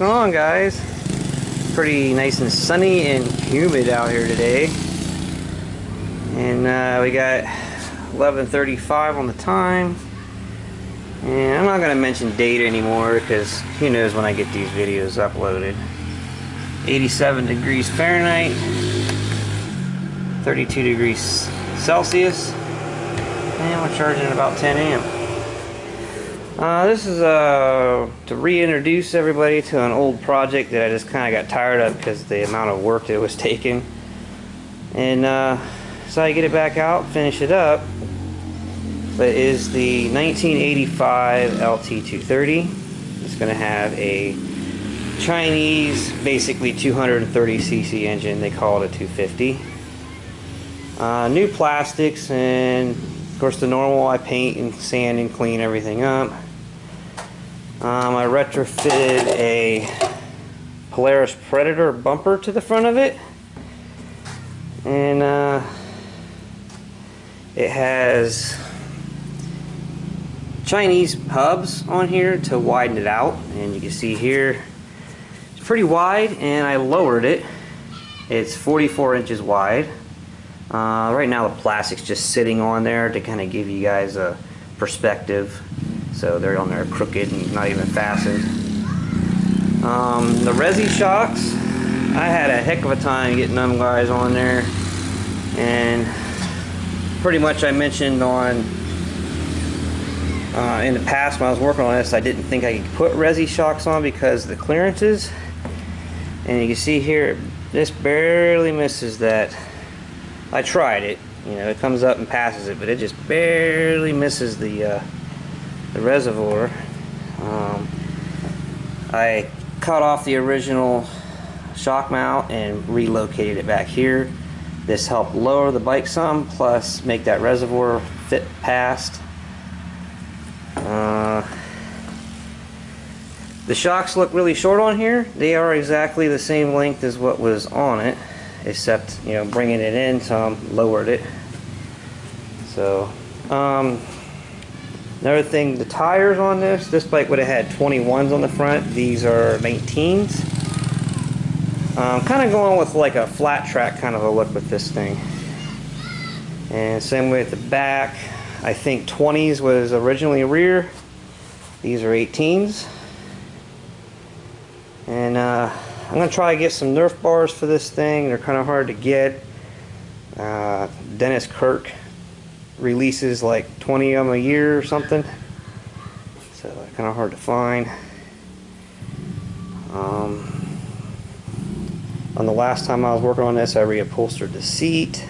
going on, guys? Pretty nice and sunny and humid out here today, and we got 11:35 on the time. And I'm not going to mention date anymore because who knows when I get these videos uploaded. 87 degrees Fahrenheit, 32 degrees Celsius, and we're charging at about 10 amp. This is to reintroduce everybody to an old project that I just kind of got tired of because the amount of work that it was taking. And so I get it back out, finish it up. But it is the 1985 LT230. It's going to have a Chinese, basically 230cc engine. They call it a 250. New plastics, and of course the normal, I paint and sand and clean everything up. I retrofitted a Polaris Predator bumper to the front of it, and it has Chinese hubs on here to widen it out, and you can see here it's pretty wide, and I lowered it. It's 44 inches wide. Right now the plastic's just sitting on there to kind of give you guys a perspective. So they're on there crooked and not even fastened. The resi shocks, I had a heck of a time getting them guys on there, and pretty much I mentioned on in the past when I was working on this, I didn't think I could put resi shocks on because of the clearances, and you can see here this barely misses that. I tried it, you know, it comes up and passes it, but it just barely misses the reservoir. I cut off the original shock mount and relocated it back here. This helped lower the bike some, plus make that reservoir fit past. The shocks look really short on here. They are exactly the same length as what was on it, except, you know, bringing it in some, lowered it. So another thing, the tires on this bike would have had 21s on the front. These are 19s. Kind of going with like a flat track kind of a look with this thing. And same way at the back. I think 20s was originally rear. These are 18s. And I'm going to try to get some Nerf bars for this thing. They're kind of hard to get. Dennis Kirk releases like 20 of them a year or something. So they're kind of hard to find. On the last time I was working on this, I reupholstered the seat.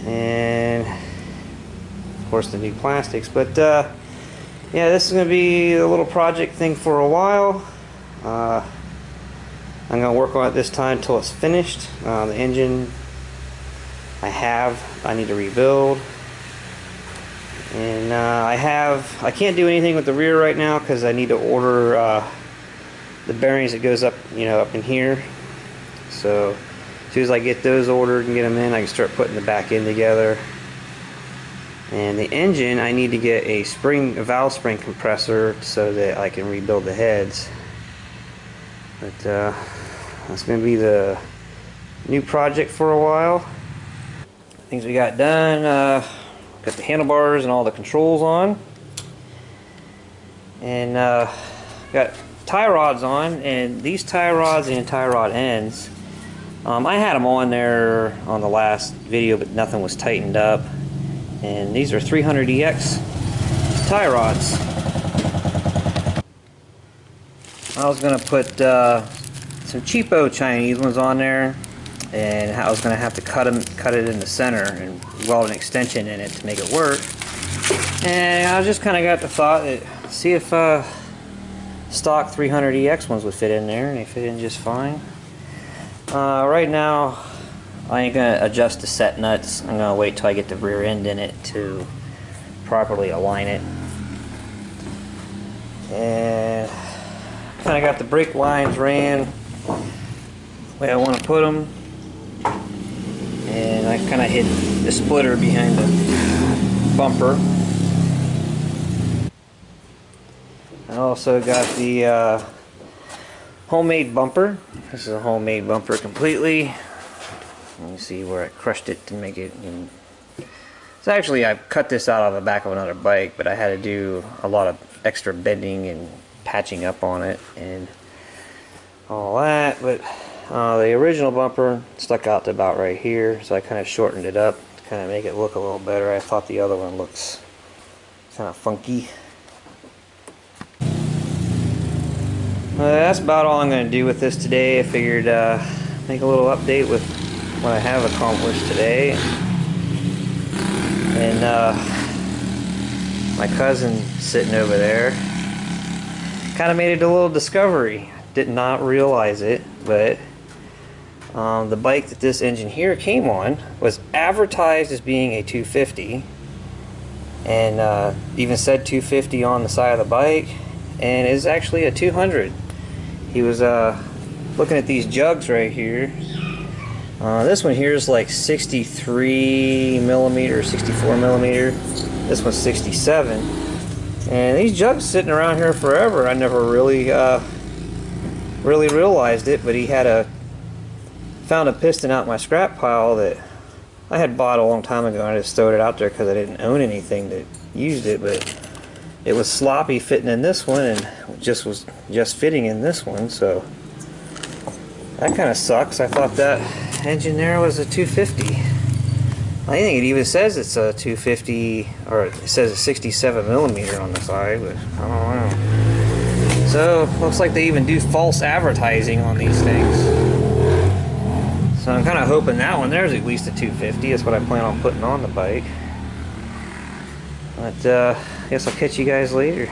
And of course the new plastics. But yeah, this is going to be a little project thing for a while. I'm going to work on it this time until it's finished. The engine I need to rebuild, and I can't do anything with the rear right now because I need to order the bearings that goes up, you know, up in here. So as soon as I get those ordered and get them in, I can start putting the back end together. And the engine, I need to get a valve spring compressor so that I can rebuild the heads. But that's going to be the new project for a while. Things we got done, got the handlebars and all the controls on, and got tie rods on. And these tie rods and tie rod ends, I had them on there on the last video, but nothing was tightened up. And these are 300EX tie rods. I was going to put some cheapo Chinese ones on there, and I was going to have to cut it in the center and weld an extension in it to make it work. And I just kind of got the thought that see if stock 300EX ones would fit in there, and they fit in just fine. Right now I ain't going to adjust the set nuts. I'm going to wait till I get the rear end in it to properly align it. And kind of got the brake lines ran the way I want to put them. And I kind of hid the splitter behind the bumper. I also got the homemade bumper. This is a homemade bumper completely. Let me see where I crushed it to make it. So actually I cut this out of the back of another bike, but I had to do a lot of extra bending and patching up on it and all that. But the original bumper stuck out to about right here, so I kind of shortened it up to kind of make it look a little better. I thought the other one looks kind of funky. That's about all I'm going to do with this today. I figured make a little update with what I have accomplished today. And my cousin sitting over there kind of made it a little discovery. Did not realize it, but the bike that this engine here came on was advertised as being a 250, and even said 250 on the side of the bike, and is actually a 200. He was looking at these jugs right here. This one here is like 63 millimeter, 64 millimeter. This one's 67. And these jugs sitting around here forever. I never really realized it, but he had found a piston out in my scrap pile that I had bought a long time ago, and I just throwed it out there because I didn't own anything that used it, but it was sloppy fitting in this one and was just fitting in this one, so that kind of sucks. I thought that engine there was a 250. I think it even says it's a 250, or it says a 67 millimeter on the side, but I don't know. So looks like they even do false advertising on these things. So I'm kind of hoping that one there's at least a 250. That's what I plan on putting on the bike. But I guess I'll catch you guys later.